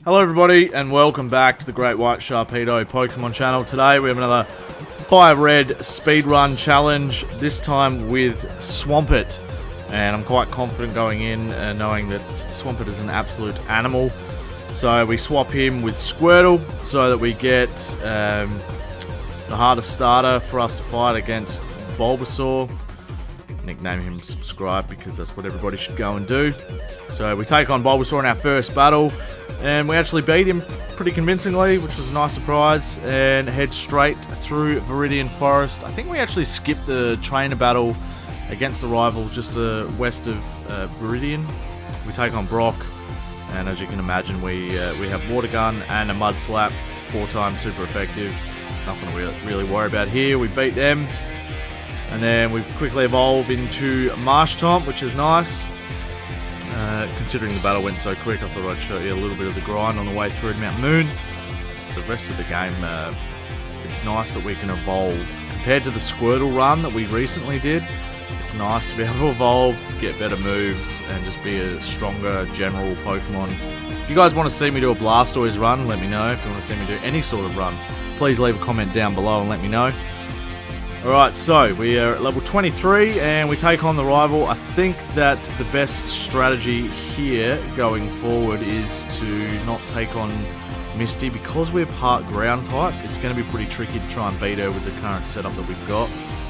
Hello everybody and welcome back to the Great White Sharpedo Pokemon channel. Today we have another Fire Red speedrun challenge, this time with Swampert. And I'm quite confident going in knowing that Swampert is an absolute animal. So we swap him with Squirtle so that we get the hardest starter for us to fight against Bulbasaur. Nickname him Subscribe because that's what everybody should go and do. So we take on Bulbasaur in our first battle, and we actually beat him pretty convincingly, which was a nice surprise, and head straight through Viridian Forest. I think we actually skipped the trainer battle against the rival just west of Viridian. We take on Brock, and as you can imagine, we have Water Gun and a Mud Slap, 4 times super effective. Nothing to really worry about here. We beat them. And then we quickly evolve into Marshtomp, which is nice. Considering the battle went so quick, I thought I'd show you a little bit of the grind on the way through to Mount Moon. The rest of the game, it's nice that we can evolve. Compared to the Squirtle run that we recently did, it's nice to be able to evolve, get better moves, and just be a stronger general Pokemon. If you guys want to see me do a Blastoise run, let me know. If you want to see me do any sort of run, please leave a comment down below and let me know. Alright, so we are at level 23 and we take on the rival. I think that the best strategy here going forward is to not take on Misty. Because we're part ground type, it's going to be pretty tricky to try and beat her with the current setup that we've got.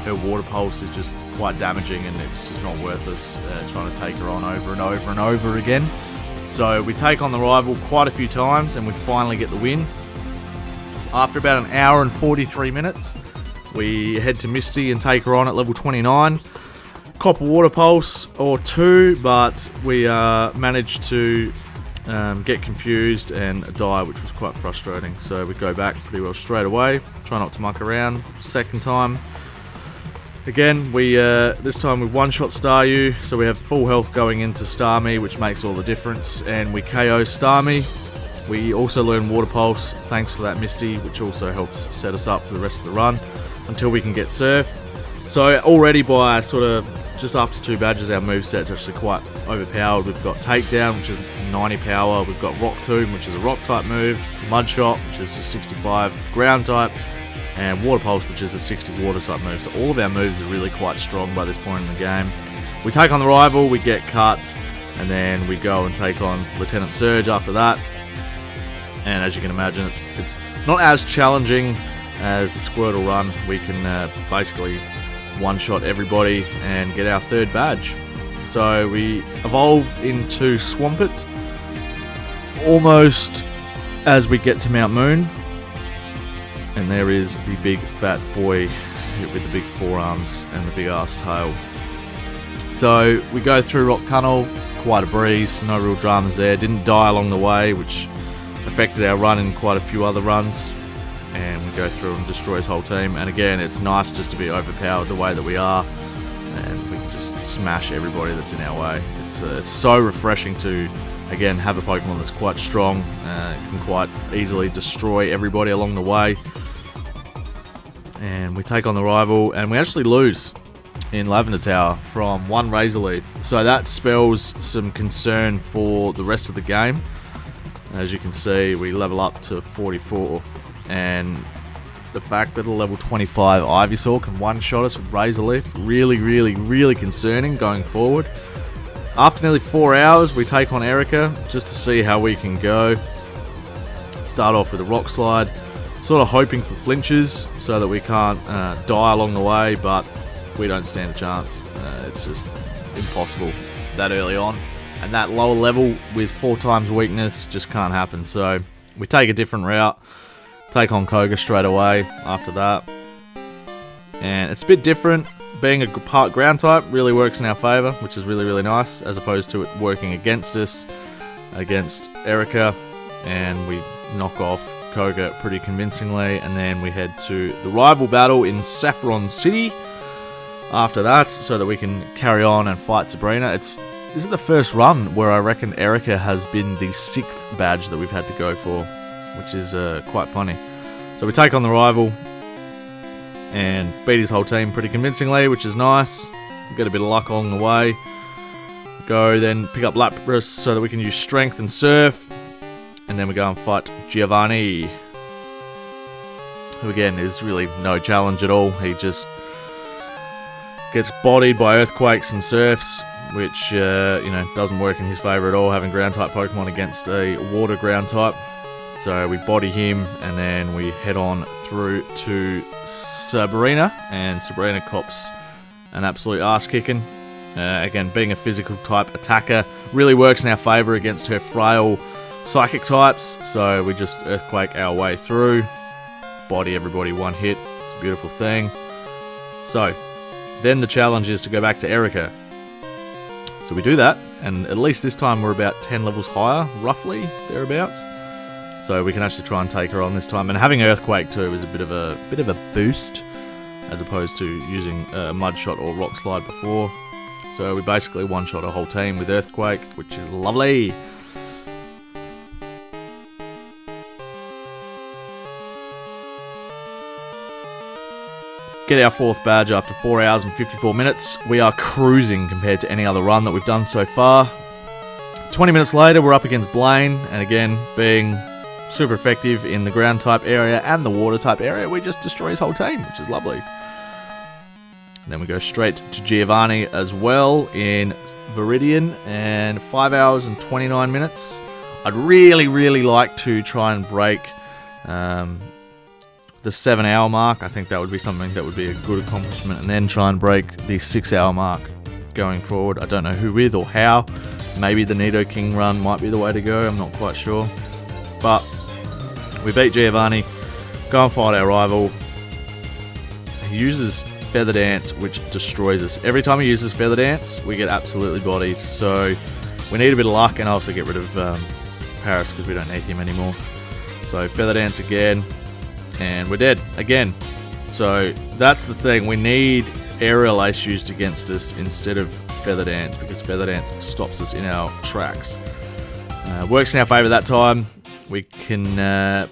Her water pulse is just quite damaging and it's just not worth us trying to take her on over and over and over again. So we take on the rival quite a few times and we finally get the win. After about an hour and 43 minutes, we head to Misty and take her on at level 29. Cop a water pulse or 2, but we managed to get confused and die, which was quite frustrating. So we go back pretty well straight away. Try not to muck around. Second time. Again, we this time we one-shot Staryu, so we have full health going into Starmie, which makes all the difference. And we KO Starmie. We also learn Water Pulse, thanks to that Misty, which also helps set us up for the rest of the run until we can get Surf. So already by sort of just after 2 badges, our moveset's actually quite overpowered. We've got Takedown, which is 90 power. We've got Rock Tomb, which is a rock type move. Mud Shot, which is a 65 ground type. And Water Pulse, which is a 60 water type move. So all of our moves are really quite strong by this point in the game. We take on the rival, we get cut, and then we go and take on Lieutenant Surge after that. And as you can imagine, it's not as challenging as the Squirtle run. We can basically one-shot everybody and get our 3rd badge. So we evolve into Swampert almost as we get to Mount Moon. And there is the big fat boy with the big forearms and the big ass tail. So we go through Rock Tunnel, quite a breeze, no real dramas there. Didn't die along the way, which affected our run in quite a few other runs. And we go through and destroy his whole team. And again, it's nice just to be overpowered the way that we are, and we can just smash everybody that's in our way. It's so refreshing to, again, have a Pokemon that's quite strong, can quite easily destroy everybody along the way. And we take on the rival, and we actually lose in Lavender Tower from 1 Razor Leaf. So that spells some concern for the rest of the game. As you can see, we level up to 44. And the fact that a level 25 Ivysaur can one-shot us with Razor Leaf, really concerning going forward. After nearly 4 hours, we take on Erica just to see how we can go. Start off with a Rock Slide, sort of hoping for flinches so that we can't die along the way, but we don't stand a chance. It's just impossible that early on. And that lower level with 4 times weakness just can't happen. So we take a different route. Take on Koga straight away after that. And it's a bit different. Being a part ground type really works in our favour, which is really nice, as opposed to it working against us, against Erica. And we knock off Koga pretty convincingly. And then we head to the rival battle in Saffron City after that, so that we can carry on and fight Sabrina. This is the first run where I reckon Erica has been the 6th badge that we've had to go for, which is quite funny. So we take on the rival and beat his whole team pretty convincingly, which is nice. We get a bit of luck along the way. Go then pick up Lapras so that we can use Strength and Surf. And and then we go and fight Giovanni, who again is really no challenge at all. He just gets bodied by earthquakes and surfs, which doesn't work in his favour at all, having ground type Pokemon against a water ground type. So we body him, and then we head on through to Sabrina, and Sabrina cops an absolute ass kicking. Again, being a physical type attacker really works in our favour against her frail psychic types. So we just earthquake our way through, body everybody one hit. It's a beautiful thing. So then the challenge is to go back to Erica. So we do that, and at least this time we're about 10 levels higher, roughly, thereabouts. So we can actually try and take her on this time. And having Earthquake too is a bit of a boost, as opposed to using Mud Shot or Rock Slide before. So we basically one-shot a whole team with Earthquake, which is lovely. Get our 4th badge after 4 hours and 54 minutes. We are cruising compared to any other run that we've done so far. 20 minutes later, we're up against Blaine, and again, being super effective in the ground type area and the water type area, we just destroy his whole team, which is lovely. And then we go straight to Giovanni as well in Viridian, and 5 hours and 29 minutes. I'd really like to try and break the 7 hour mark. I think that would be something that would be a good accomplishment, and then try and break the 6 hour mark going forward. I don't know who with or how. Maybe the Nidoking run might be the way to go, I'm not quite sure. But we beat Giovanni, go and fight our rival. He uses Feather Dance, which destroys us. Every time he uses Feather Dance, we get absolutely bodied. So we need a bit of luck, and also get rid of Paris because we don't need him anymore. So Feather Dance again, and we're dead again. So that's the thing, we need Aerial Ace used against us instead of Feather Dance, because Feather Dance stops us in our tracks. Works in our favour that time. We can,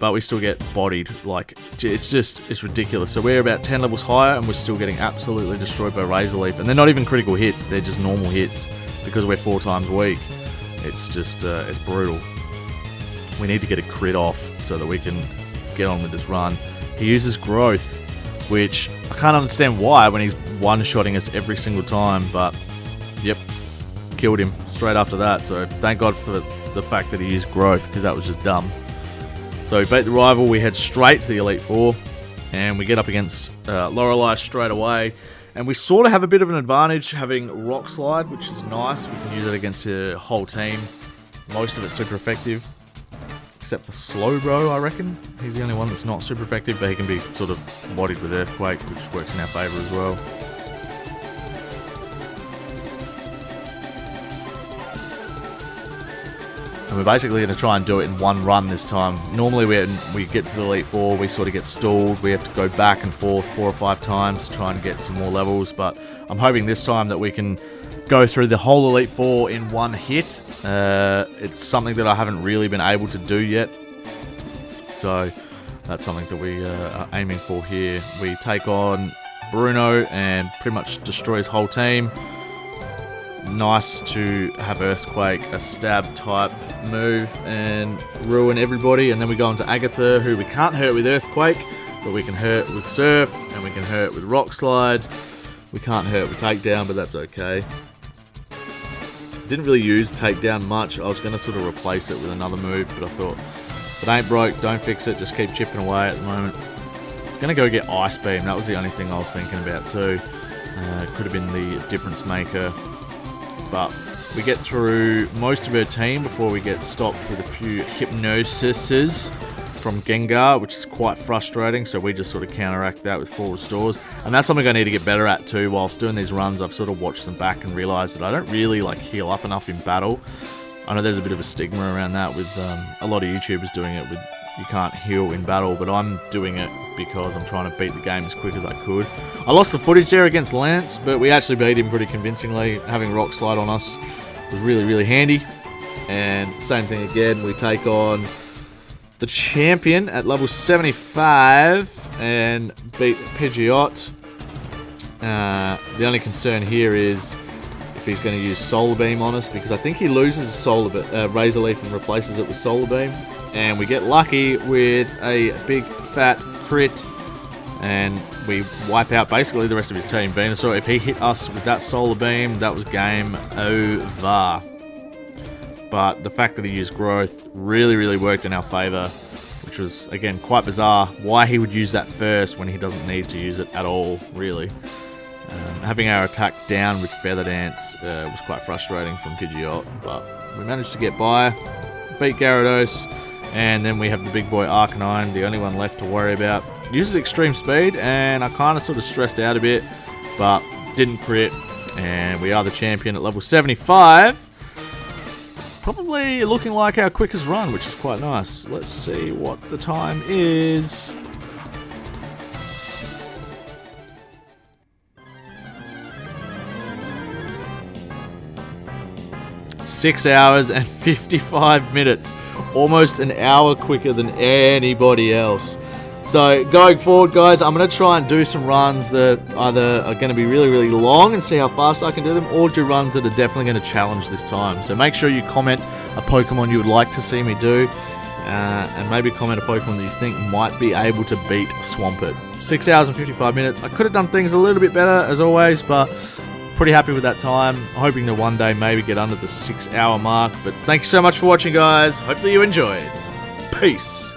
but we still get bodied. Like, it's ridiculous. So we're about 10 levels higher, and we're still getting absolutely destroyed by Razor Leaf. And they're not even critical hits, they're just normal hits, because we're 4 times weak. It's just, it's brutal. We need to get a crit off so that we can get on with this run. He uses Growth, which I can't understand why when he's one-shotting us every single time, but yep, killed him straight after that. So thank God for the fact that he used Growth, because that was just dumb. So we beat the rival, we head straight to the Elite Four, and we get up against Lorelei straight away. And we sort of have a bit of an advantage having Rock Slide, which is nice. We can use it against the whole team. Most of it's super effective, except for Slowbro, I reckon. He's the only one that's not super effective, but he can be sort of bodied with Earthquake, which works in our favour as well. And we're basically going to try and do it in one run this time. Normally we get to the Elite Four, we sort of get stalled. We have to go back and forth 4 or 5 times to try and get some more levels. But I'm hoping this time that we can go through the whole Elite Four in one hit. It's something that I haven't really been able to do yet. So that's something that we are aiming for here. We take on Bruno and pretty much destroy his whole team. Nice to have Earthquake, a stab type move, and ruin everybody. And then we go into Agatha, who we can't hurt with Earthquake, but we can hurt with Surf, and we can hurt with Rock Slide. We can't hurt with Takedown, but that's okay. Didn't really use Takedown much. I was going to sort of replace it with another move, but I thought, if it ain't broke, don't fix it, just keep chipping away at the moment. I was going to go get Ice Beam, that was the only thing I was thinking about too. Could have been the difference maker. But we get through most of her team before we get stopped with a few Hypnosises from Gengar, which is quite frustrating, so we just sort of counteract that with 4 restores. And that's something I need to get better at too. Whilst doing these runs, I've sort of watched them back and realised that I don't really heal up enough in battle. I know there's a bit of a stigma around that with a lot of YouTubers doing it with you can't heal in battle, but I'm doing it because I'm trying to beat the game as quick as I could. I lost the footage there against Lance, but we actually beat him pretty convincingly. Having Rock Slide on us was really handy. And same thing again, we take on the champion at level 75 and beat Pidgeot. The only concern here is if he's going to use Solar Beam on us, because I think he loses Razor Leaf and replaces it with Solar Beam. And we get lucky with a big fat crit, and we wipe out basically the rest of his team. Venusaur, if he hit us with that Solar Beam, that was game over. But the fact that he used Growth really worked in our favour, which was, again, quite bizarre. Why he would use that first when he doesn't need to use it at all, really. Having our attack down with Feather Dance was quite frustrating from Pidgeot, but we managed to get by, beat Gyarados, and then we have the big boy Arcanine, the only one left to worry about. Uses Extreme Speed, and I kind of sort of stressed out a bit, but didn't crit, and we are the champion at level 75. Probably looking like our quickest run, which is quite nice. Let's see what the time is. 6 hours and 55 minutes. Almost an hour quicker than anybody else. So going forward, guys, I'm going to try and do some runs that either are going to be really long and see how fast I can do them, or do runs that are definitely going to challenge this time. So make sure you comment a Pokemon you would like to see me do, and maybe comment a Pokemon that you think might be able to beat Swampert. 6 hours and 55 minutes. I could have done things a little bit better, as always, but pretty happy with that time. Hoping to one day maybe get under the 6 hour mark. But thank you so much for watching, guys. Hopefully you enjoyed. Peace.